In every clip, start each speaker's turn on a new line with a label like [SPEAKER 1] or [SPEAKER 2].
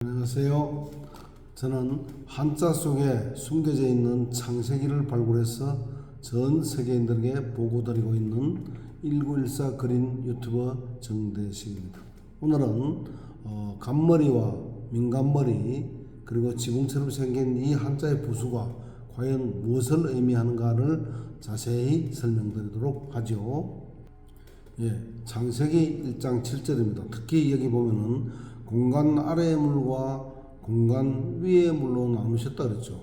[SPEAKER 1] 안녕하세요. 저는 한자 속에 숨겨져 있는 창세기를 발굴해서 전 세계인들에게 보고드리고 있는 1914 그린 유튜버 정대식입니다. 오늘은 간머리와 민간머리 그리고 지붕처럼 생긴 이 한자의 부수가 과연 무엇을 의미하는가를 자세히 설명드리도록 하죠. 창세기 1장 7절입니다. 특히 여기 보면은 공간 아래의 물과 공간 위의 물로 나누셨다 그랬죠.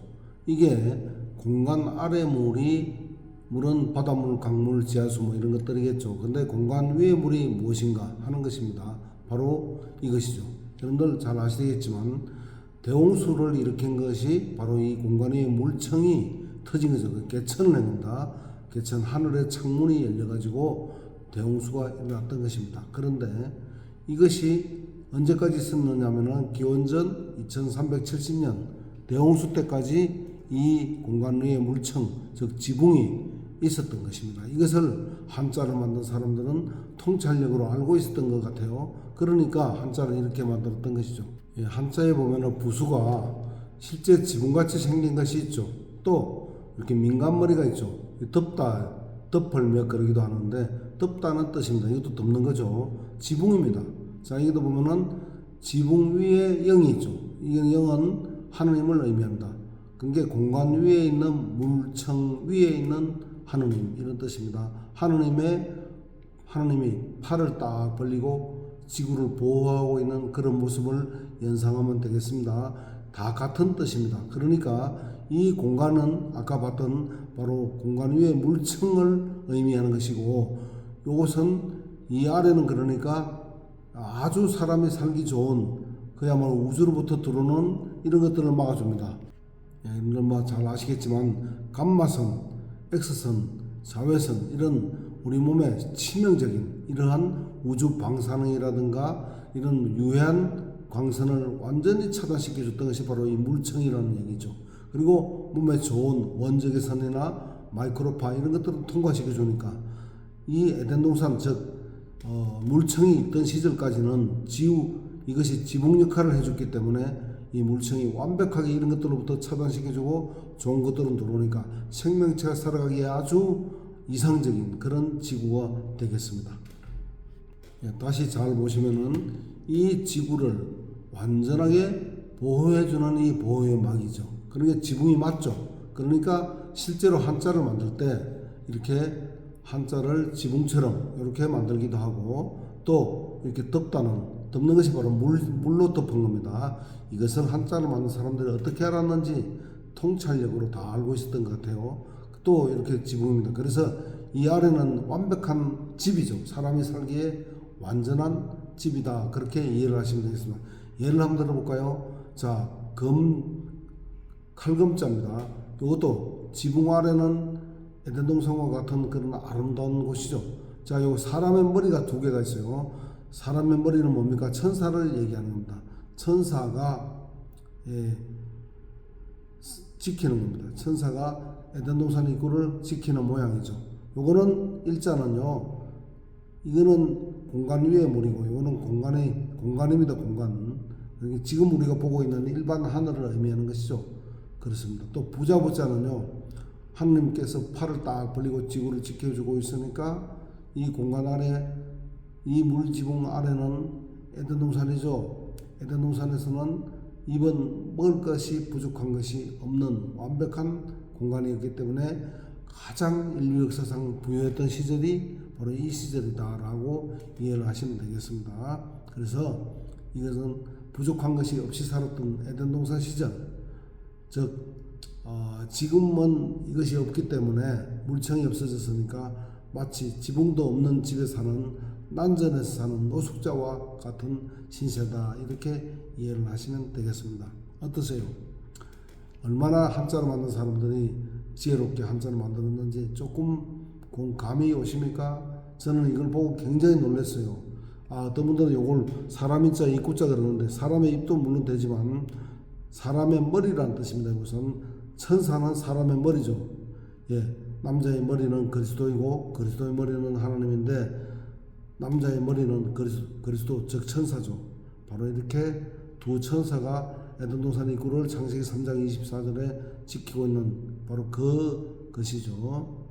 [SPEAKER 1] 이게 공간 아래 물은 바닷물, 강물, 지하수 뭐 이런 것들이겠죠. 근데 공간 위의 물이 무엇인가 하는 것입니다. 바로 이것이죠. 여러분들 잘 아시겠지만 대홍수를 일으킨 것이 바로 이 공간 위의 물청이 터진 거죠. 개천을 냅니다. 개천 하늘의 창문이 열려가지고 대홍수가 일어났던 것입니다. 그런데 이것이 언제까지 있었느냐면은 기원전 2370년 대홍수 때까지 이 공간 위에 물청, 즉 지붕이 있었던 것입니다. 이것을 한자를 만든 사람들은 통찰력으로 알고 있었던 것 같아요. 그러니까 한자를 이렇게 만들었던 것이죠. 한자에 보면은 부수가 실제 지붕같이 생긴 것이 있죠. 또 이렇게 민간머리가 있죠. 덮다, 덮을며 그러기도 하는데 덮다는 뜻입니다. 이것도 덮는 거죠. 지붕입니다. 자, 여기도 보면은 지붕 위에 영이 있죠. 이 영은 하느님을 의미한다. 그게 공간 위에 있는 물청 위에 있는 하느님 이런 뜻입니다. 하느님이 팔을 딱 벌리고 지구를 보호하고 있는 그런 모습을 연상하면 되겠습니다. 다 같은 뜻입니다. 그러니까 이 공간은 아까 봤던 바로 공간 위에 물청을 의미하는 것이고, 이것은 이 아래는 그러니까 아주 사람이 살기 좋은 그야말로 우주로부터 들어오는 이런 것들을 막아줍니다. 여러분들 뭐 잘 아시겠지만 감마선, X선, 자외선 이런 우리 몸에 치명적인 이러한 우주 방사능이라든가 이런 유해한 광선을 완전히 차단시켜 줬던 것이 바로 이 물청이라는 얘기죠. 그리고 몸에 좋은 원적외 선이나 마이크로파 이런 것들을 통과시켜 주니까 이 에덴 동산 즉 물청이 있던 시절까지는 이것이 지붕 역할을 해줬기 때문에 이 물청이 완벽하게 이런 것들로부터 차단시켜주고 좋은 것들은 들어오니까 생명체가 살아가기에 아주 이상적인 그런 지구가 되겠습니다. 다시 잘 보시면은 이 지구를 완전하게 보호해주는 이 보호의 막이죠. 그러니까 지붕이 맞죠. 그러니까 실제로 한자를 만들 때 이렇게 한자를 지붕처럼 이렇게 만들기도 하고, 또 이렇게 덮는 것이 바로 물로 덮은 겁니다. 이것을 한자를 만든 사람들이 어떻게 알았는지 통찰력으로 다 알고 있었던 것 같아요. 또 이렇게 지붕입니다. 그래서 이 아래는 완벽한 집이죠. 사람이 살기에 완전한 집이다. 그렇게 이해를 하시면 되겠습니다. 예를 한번 들어볼까요? 자, 칼금자입니다. 이것도 지붕 아래는 에덴 동산과 같은 그런 아름다운 곳이죠. 자, 요 사람의 머리가 두 개가 있어요. 사람의 머리는 뭡니까? 천사를 얘기하는 겁니다. 천사가 지키는 겁니다. 천사가 에덴 동산 입구를 지키는 모양이죠. 요거는 일자는요. 이거는 공간 위의 물이고, 요거는 공간입니다. 공간. 지금 우리가 보고 있는 일반 하늘을 의미하는 것이죠. 그렇습니다. 또 부자는요. 하느님께서 팔을 딱 벌리고 지구를 지켜주고 있으니까 이 공간 아래, 이 물지붕 아래는 에덴 동산이죠. 에덴 동산에서는 이번 먹을 것이 부족한 것이 없는 완벽한 공간이었기 때문에 가장 인류 역사상 부유했던 시절이 바로 이 시절이다라고 이해를 하시면 되겠습니다. 그래서 이것은 부족한 것이 없이 살았던 에덴 동산 시절, 즉 지금은 이것이 없기 때문에 물청이 없어졌으니까 마치 지붕도 없는 집에 사는 난전에서 사는 노숙자와 같은 신세다, 이렇게 이해를 하시면 되겠습니다. 어떠세요? 얼마나 한자를 만든 사람들이 지혜롭게 한자를 만들었는지 조금 감이 오십니까? 저는 이걸 보고 굉장히 놀랐어요. 어떤 분들은 이걸 사람인자 입구자 그러는데, 사람의 입도 물론 되지만 사람의 머리라는 뜻입니다. 우선 천사는 사람의 머리죠. 남자의 머리는 그리스도이고 그리스도의 머리는 하나님인데, 남자의 머리는 그리스도 즉 천사죠. 바로 이렇게 두 천사가 에덴 동산 입구를 창세기 3장 24절에 지키고 있는 바로 그것이죠.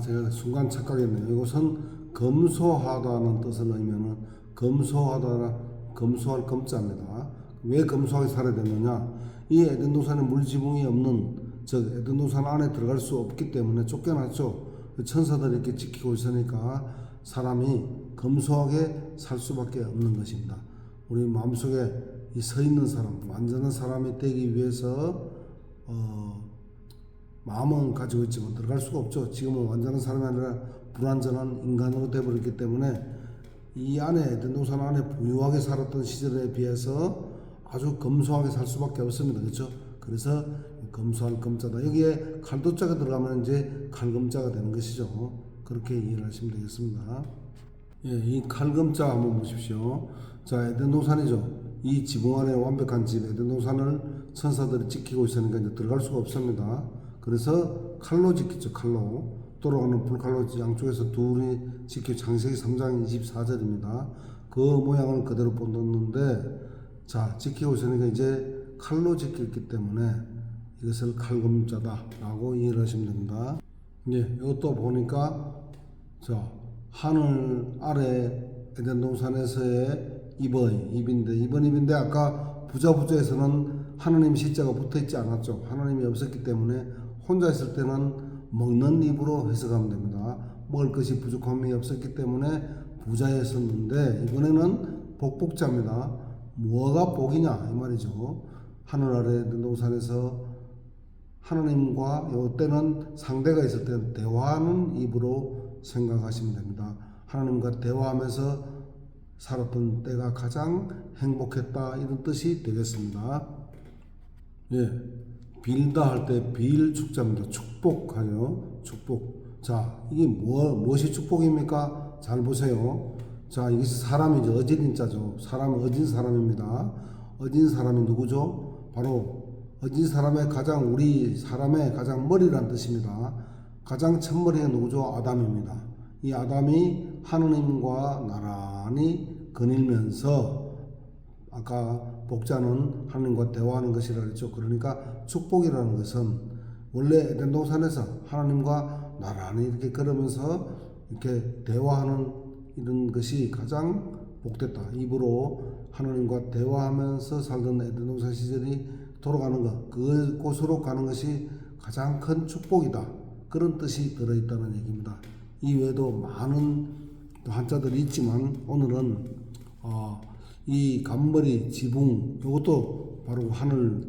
[SPEAKER 1] 제가 순간 착각했네요. 이것은 검소하다는 뜻을 의미하는 검소할 검자입니다. 왜 검소하게 살아야 되느냐? 이 에덴 동산에 물 지붕이 없는, 즉 에덴 동산 안에 들어갈 수 없기 때문에 쫓겨났죠. 천사들이 이렇게 지키고 있으니까 사람이 검소하게 살 수밖에 없는 것입니다. 우리 마음속에 이 서 있는 사람, 완전한 사람이 되기 위해서 마음은 가지고 있지만 들어갈 수가 없죠. 지금은 완전한 사람이 아니라 불완전한 인간으로 되어버렸기 때문에 이 안에 에덴 동산 안에 부유하게 살았던 시절에 비해서 아주 검소하게 살 수밖에 없습니다. 그렇죠? 그래서 검소할 검자다. 여기에 칼도자가 들어가면 이제 칼검자가 되는 것이죠. 그렇게 이해를 하시면 되겠습니다. 이 칼검자 한번 보십시오. 자, 에덴 동산이죠. 이 지붕 안에 완벽한 집 에덴 동산을 천사들이 지키고 있으니까 이제 들어갈 수가 없습니다. 그래서 칼로 지키죠. 칼로 돌아가는 불칼로 양쪽에서 둘이 지켜 창세기 3장 24절입니다. 그 모양을 그대로 본뒀는데, 자, 지키고 있으니까 이제 칼로 지켰기 때문에 이것을 칼검자다라고 이해를 하시면 됩니다. 이것도 보니까 자, 하늘 아래 에덴 동산에서의 입인데 아까 부자에서는 하나님 시자가 붙어 있지 않았죠. 하나님이 없었기 때문에 혼자 있을 때는 먹는 입으로 해석하면 됩니다. 먹을 것이 부족함이 없었기 때문에 부자였었는데 이번에는 복복자입니다. 뭐가 복이냐 이 말이죠. 하늘 아래 에덴 동산에서 하나님과 이때는 상대가 있을 때는 대화하는 입으로 생각하시면 됩니다. 하나님과 대화하면서 살았던 때가 가장 행복했다 이런 뜻이 되겠습니다. 빌다 할 때 빌 축자입니다. 축복하여 축복. 자, 이게 무엇이 축복입니까? 잘 보세요. 자, 이것이 사람이죠. 어진 자죠. 사람은 어진 사람입니다. 어진 사람이 누구죠? 바로 어진 사람의 우리 사람의 가장 머리란 뜻입니다. 가장 첫머리가 누구죠? 아담입니다. 이 아담이 하느님과 나란히 거닐면서 아까 복자는 하나님과 대화하는 것이라 그랬죠. 그러니까 축복이라는 것은 원래 에덴 동산에서 하나님과 나란히 이렇게 걸으면서 이렇게 대화하는 이런 것이 가장 복됐다. 입으로 하나님과 대화하면서 살던 에덴 동산 시절이 돌아가는 것, 그곳으로 가는 것이 가장 큰 축복이다. 그런 뜻이 들어있다는 얘기입니다. 이 외에도 많은 한자들이 있지만 오늘은 이 간머리 지붕, 이것도 바로 하늘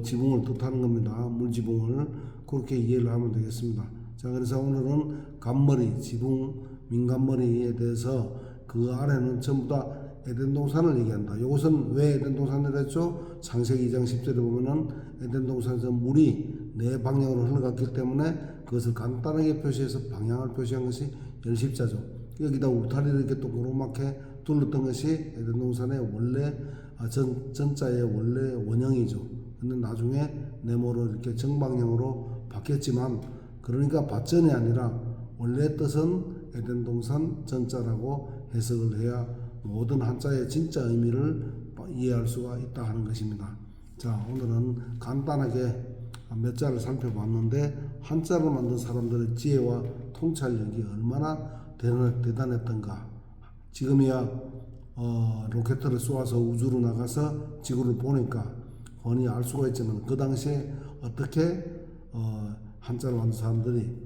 [SPEAKER 1] 지붕을 뜻하는 겁니다. 물지붕을 그렇게 이해를 하면 되겠습니다. 자, 그래서 오늘은 간머리, 지붕, 민간머리에 대해서 그 아래는 전부 다 에덴 동산을 얘기한다. 이것은 왜 에덴 동산을 했죠? 창세기 2장 10절에 보면은 에덴 동산에서 물이 네 방향으로 흘러갔기 때문에 그것을 간단하게 표시해서 방향을 표시한 것이 열십자죠. 여기다 울타리를 이렇게 동그랗게 둘렀던 것이 에덴 동산의 원래 전자의 원래 원형이죠. 근데 나중에 네모로 이렇게 정방향으로 바뀌었지만, 그러니까 밭전이 아니라 원래 뜻은 에덴 동산 전자라고 해석을 해야 모든 한자의 진짜 의미를 이해할 수가 있다 하는 것입니다. 자, 오늘은 간단하게 몇 자를 살펴봤는데 한자를 만든 사람들의 지혜와 통찰력이 얼마나 대단했던가. 지금이야 로켓을 쏘아서 우주로 나가서 지구를 보니까 훤히 알 수가 있지만 그 당시에 어떻게 한자를 만든 사람들이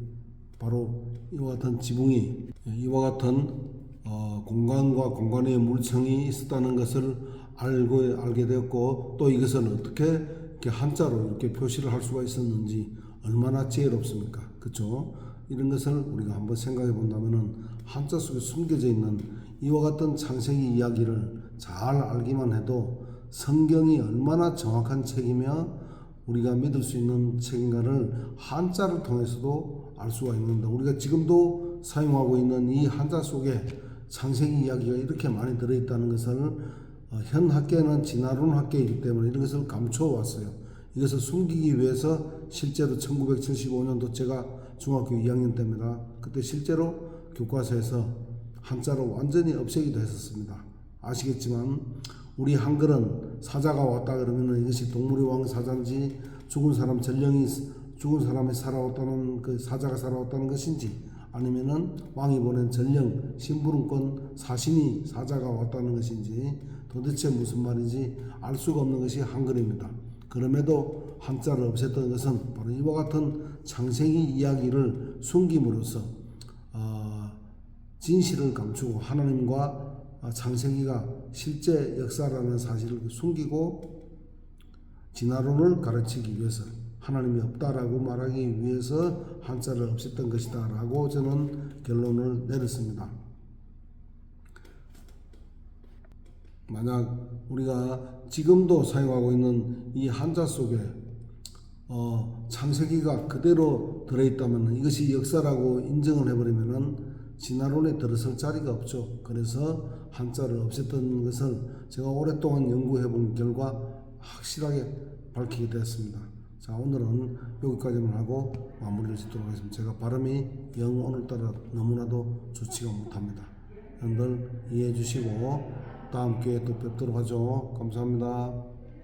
[SPEAKER 1] 바로 이와 같은 지붕이, 이와 같은 공간과 공간의 물청이 있었다는 것을 알게 되었고, 또 이것을 어떻게 이렇게 한자로 이렇게 표시를 할 수가 있었는지 얼마나 지혜롭습니까? 그렇죠? 이런 것을 우리가 한번 생각해 본다면은 한자 속에 숨겨져 있는 이와 같은 창세기 이야기를 잘 알기만 해도 성경이 얼마나 정확한 책이며 우리가 믿을 수 있는 책인가를 한자를 통해서도 알 수가 있는데, 우리가 지금도 사용하고 있는 이 한자 속에 창세기 이야기가 이렇게 많이 들어있다는 것을 현 학계는 진화론 학계이기 때문에 이런 것을 감춰왔어요. 이것을 숨기기 위해서 실제로 1975년도 제가 중학교 2학년 때입니다. 그때 실제로 교과서에서 한자로 완전히 없애기도 했었습니다. 아시겠지만 우리 한글은 사자가 왔다 그러면 이것이 동물의 왕 사자인지 죽은 사람 전령이 죽은 사람이 살아왔다는 그 사자가 살아왔다는 것인지 아니면은 왕이 보낸 전령 심부름꾼 사신이 사자가 왔다는 것인지 도대체 무슨 말인지 알 수가 없는 것이 한글입니다. 그럼에도 한자를 없앴던 것은 바로 이와 같은 창세기 이야기를 숨김으로써 진실을 감추고 하나님과 창세기가 실제 역사라는 사실을 숨기고 진화론을 가르치기 위해서 하나님이 없다라고 말하기 위해서 한자를 없앴던 것이다 라고 저는 결론을 내렸습니다. 만약 우리가 지금도 사용하고 있는 이 한자 속에 창세기가 그대로 들어있다면 이것이 역사라고 인정을 해버리면은 진화론에 들어설 자리가 없죠. 그래서 한자를 없앴던 것을 제가 오랫동안 연구해본 결과 확실하게 밝히게 되었습니다. 자, 오늘은 여기까지만 하고 마무리를 짓도록 하겠습니다. 제가 발음이 영 오늘따라 너무나도 좋지가 못합니다. 여러분들 이해해 주시고 다음 기회에 또 뵙도록 하죠. 감사합니다.